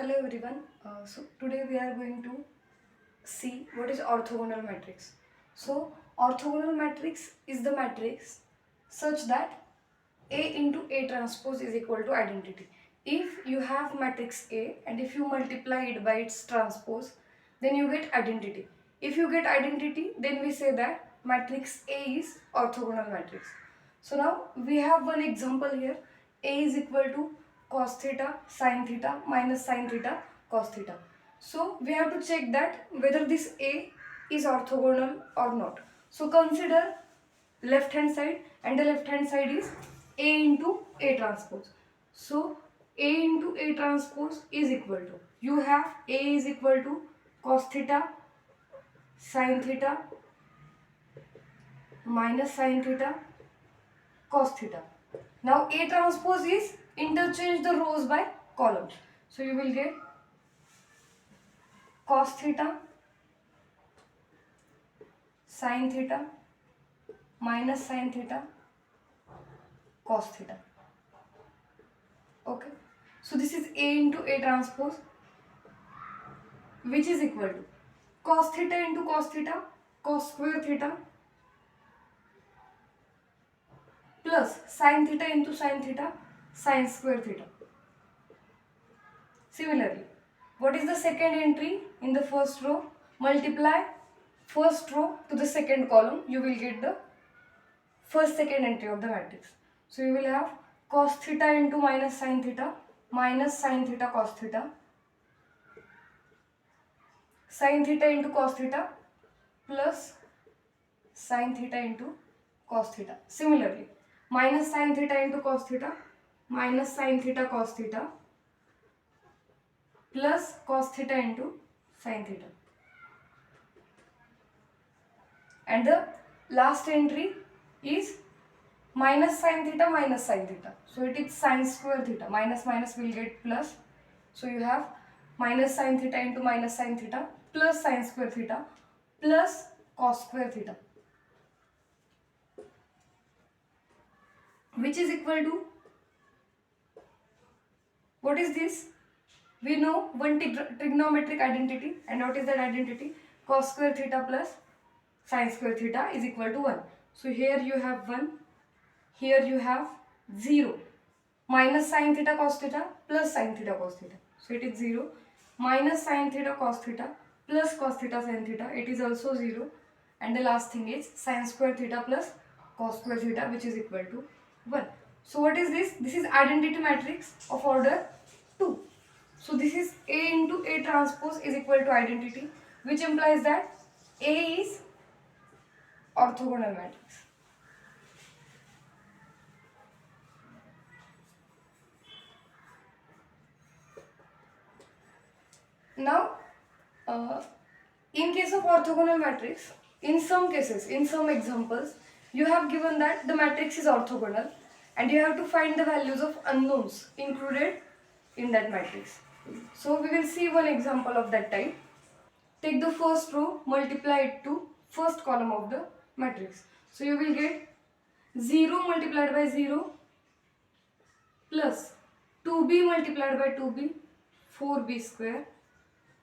Hello everyone. So today we are going to see what is orthogonal matrix. So orthogonal matrix is the matrix such that A into A transpose is equal to identity. If you have matrix A and if you multiply it by its transpose, then you get identity. If you get identity, then we say that matrix A is orthogonal matrix. So now we have one example here. A is equal to cos theta sin theta minus sin theta cos theta. So we have to check that whether this A is orthogonal or not. So consider left hand side, and the left hand side is A into A transpose. So A into A transpose is equal to, you have A is equal to cos theta sin theta minus sin theta cos theta. Now A transpose is interchange the rows by columns. So you will get cos theta sin theta minus sin theta cos theta. Okay. So this is A into A transpose, which is equal to cos theta into cos theta cos square theta plus sin theta into sin theta sin square theta. Similarly, what is the second entry in the first row? Multiply first row to the second column, you will get the first second entry of the matrix. So you will have cos theta into minus sin theta cos theta, sin theta into cos theta plus sin theta into cos theta. Similarly, minus sin theta into cos theta minus sin theta cos theta plus cos theta into sin theta. And the last entry is minus sin theta minus sin theta. So it is sin square theta. Minus minus will get plus. So you have minus sin theta into minus sin theta plus sin square theta plus cos square theta, which is equal to, what is this? We know one trigonometric identity, and what is that identity? Cos square theta plus sin square theta is equal to 1. So here you have 1, here you have 0. Minus sin theta cos theta plus sin theta cos theta. So it is 0. Minus sin theta cos theta plus cos theta sin theta. It is also 0. And the last thing is sin square theta plus cos square theta, which is equal to 1. So what is this? This is identity matrix of order 2. So this is A into A transpose is equal to identity, which implies that A is orthogonal matrix. Now, in case of orthogonal matrix, in some cases, in some examples, you have given that the matrix is orthogonal and you have to find the values of unknowns included in that matrix. So we will see one example of that type. Take the first row, multiply it to first column of the matrix. So you will get 0 multiplied by 0 plus 2b multiplied by 2b, 4b square,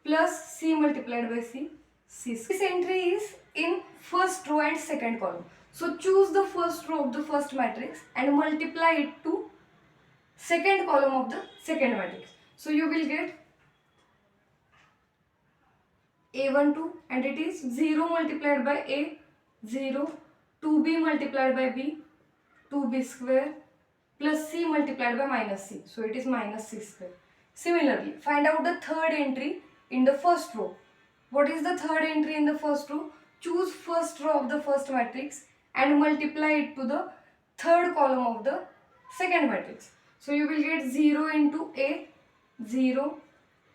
plus c multiplied by c, c square. This entry is in first row and second column. So choose the first row of the first matrix and multiply it to second column of the second matrix. So you will get A12, and it is 0 multiplied by A, 0, 2b multiplied by b, 2b square, plus c multiplied by minus c. So it is minus c square. Similarly, find out the third entry in the first row. What is the third entry in the first row? Choose first row of the first matrix and multiply it to the third column of the second matrix. So you will get 0 into A, 0,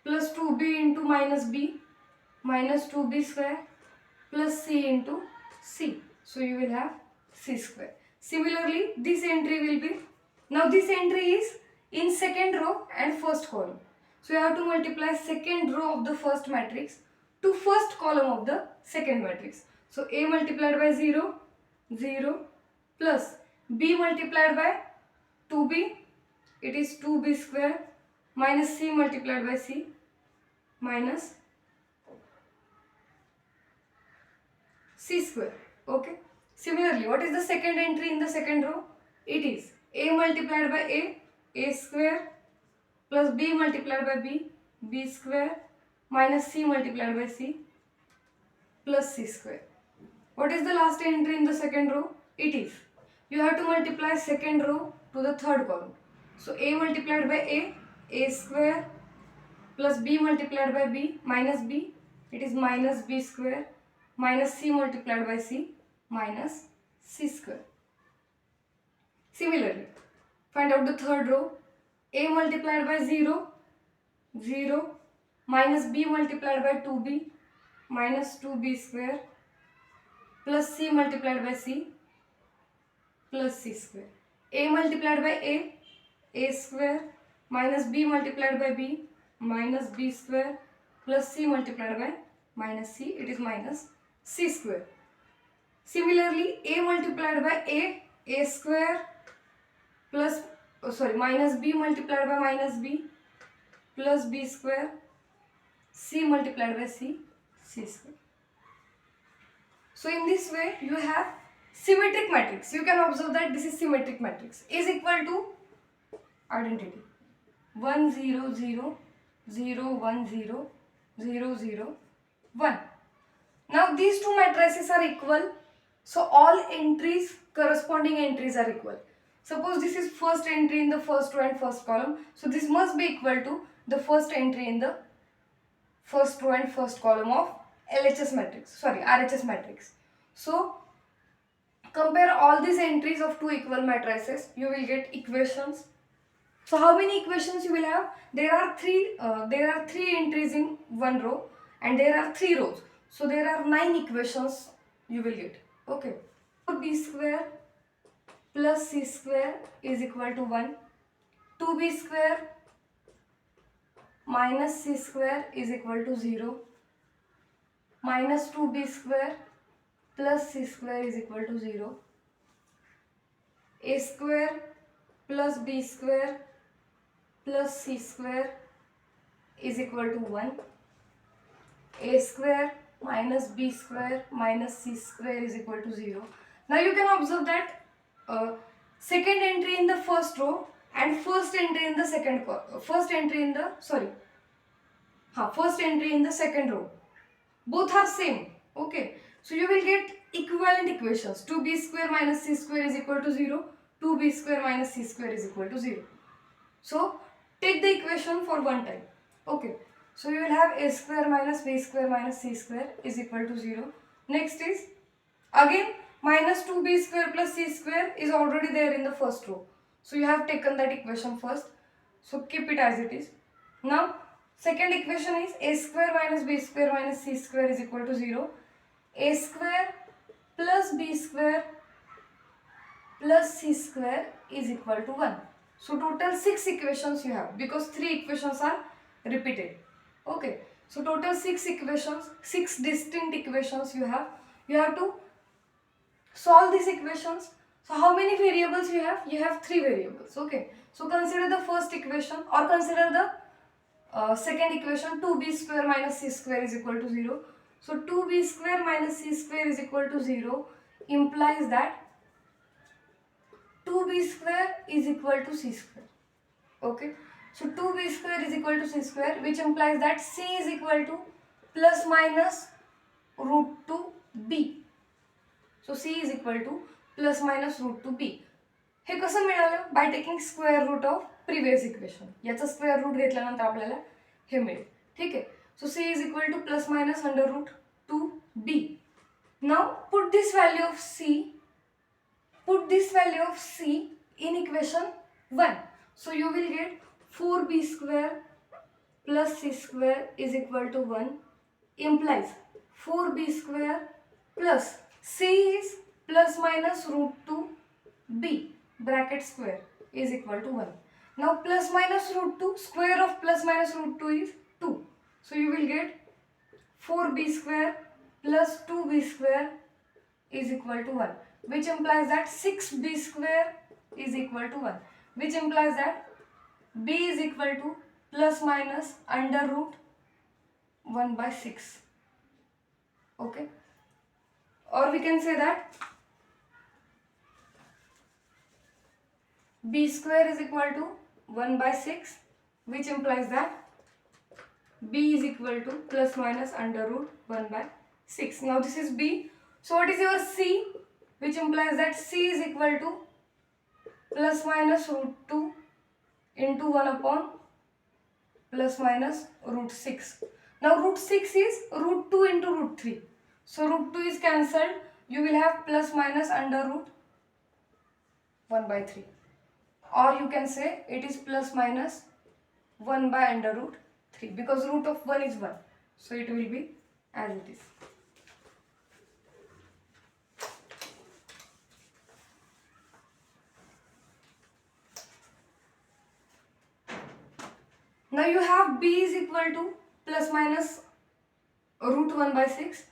plus 2b into minus b, minus 2b square, plus c into c. So you will have c square. Similarly, this entry will be, now this entry is in second row and first column. So you have to multiply second row of the first matrix to first column of the second matrix. So A multiplied by 0, 0, plus B multiplied by 2B, it is 2B square, minus c multiplied by c minus c square. Okay. Similarly, what is the second entry in the second row? It is a multiplied by a square plus b multiplied by b square minus c multiplied by c plus c square. What is the last entry in the second row? It is, you have to multiply second row to the third column. So a multiplied by a square plus b multiplied by b minus b, it is minus b square minus c multiplied by c minus c square. Similarly, find out the third row. A multiplied by 0, 0 minus b multiplied by 2b minus 2b square plus c multiplied by c plus c square. A multiplied by a square minus b multiplied by b minus b square plus c multiplied by minus c, it is minus c square. Similarly, a multiplied by a square plus minus b multiplied by minus b plus b square, c multiplied by c square. So in this way you have symmetric matrix. You can observe that this is symmetric matrix is equal to identity 1 0 0 0 1 0 0 0 1. Now these two matrices are equal, so all entries, corresponding entries are equal. Suppose this is first entry in the first row and first column, so this must be equal to the first entry in the first row and first column of RHS matrix. So compare all these entries of two equal matrices, you will get equations. So how many equations you will have? There are three entries in one row and there are three rows. So there are 9 equations you will get. Okay. So b square plus c square is equal to 1. 2b square minus c square is equal to 0. Minus 2b square plus c square is equal to 0. A square plus b square plus c square is equal to 1. A square minus b square minus c square is equal to 0. Now you can observe that second entry in the first row and first entry in the second row, both are same. Okay, so you will get equivalent equations. 2b square minus c square is equal to 0. 2b square minus c square is equal to 0. So take the equation for one time. Okay, so you will have a square minus b square minus c square is equal to 0. Next is again minus 2b square plus c square is already there in the first row. So you have taken that equation first. So keep it as it is. Now second equation is a square minus b square minus c square is equal to 0. A square plus b square plus c square is equal to 1. So total 6 equations you have because 3 equations are repeated. Okay, so total 6 equations, 6 distinct equations you have. You have to solve these equations. So how many variables you have? You have 3 variables. Okay, so consider the first equation or consider the second equation. 2b square minus c square is equal to 0. So 2b square minus c square is equal to 0 implies that 2b square is equal to c square. Okay, so 2b square is equal to c square, which implies that c is equal to plus minus root 2 b. So c is equal to plus minus root 2 b. हे कसं मिळालं? By taking square root of previous equation. याचा square root घेतल्यानंतर आपल्याला हे मिळेल. ठीक आहे. सो c is equal to plus minus under root 2b. Now put this value of c in equation 1. So you will get 4b square plus c square is equal to 1 implies 4b square plus c is plus minus root 2b bracket square is equal to 1. Now plus minus root 2, square of plus minus root 2 is 2. So you will get 4b square plus 2b square is equal to 1, which implies that 6b square is equal to 1, which implies that b is equal to plus minus under root 1 by 6. Okay, or we can say that b square is equal to 1 by 6, which implies that b is equal to plus minus under root 1 by 6. Now this is b. So what is your c? Which implies that c is equal to plus minus root 2 into 1 upon plus minus root 6. Now root 6 is root 2 into root 3. So root 2 is cancelled. You will have plus minus under root 1 by 3. Or you can say it is plus minus 1 by under root 3, because root of 1 is 1. So it will be as it is. Now you have b is equal to plus minus root 1 by 6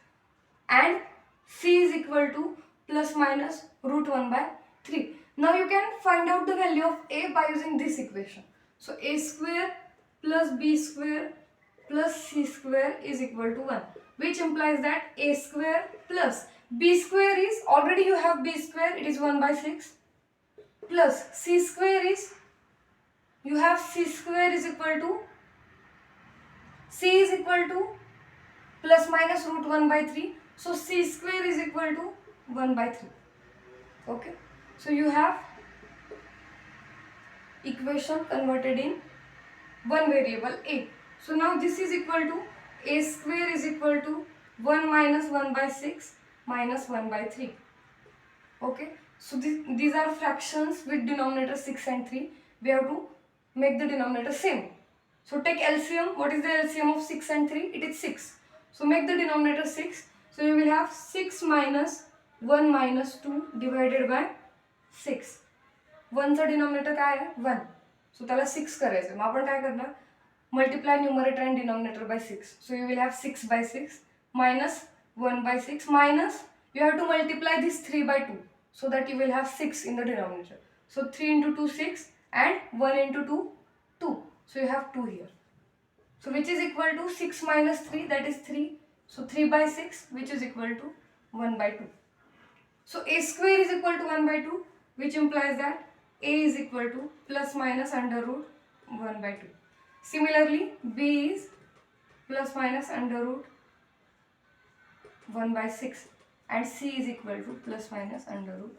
and c is equal to plus minus root 1 by 3. Now you can find out the value of a by using this equation. So a square plus b square plus c square is equal to 1, which implies that a square plus b square is, already you have b square, it is 1 by 6, plus c square is, you have c square is equal to, c is equal to plus minus root 1 by 3. So c square is equal to 1 by 3. Okay. So you have equation converted in one variable a. So now this is equal to a square is equal to 1 minus 1 by 6 minus 1 by 3. Okay. So these are fractions with denominator 6 and 3. We have to make the denominator same. So take LCM. What is the LCM of 6 and 3? It is 6. So make the denominator 6. So you will have 6 minus 1 minus 2 divided by 6. 1 चा denominator काय आहे 1. सो त्याला 6 करायचं. मग आपण काय करणार, multiply numerator and denominator by 6. So you will have 6 by 6 minus 1 by 6 minus you have to multiply this 3 by 2 so that you will have 6 in the denominator. So 3 into 2 6 and 1 into 2 2. So you have 2 here. So which is equal to 6 minus 3, that is 3. So 3 by 6, which is equal to 1 by 2. So a square is equal to 1 by 2, which implies that a is equal to plus minus under root 1 by 2. Similarly, b is plus minus under root 1 by 6 and c is equal to plus minus under root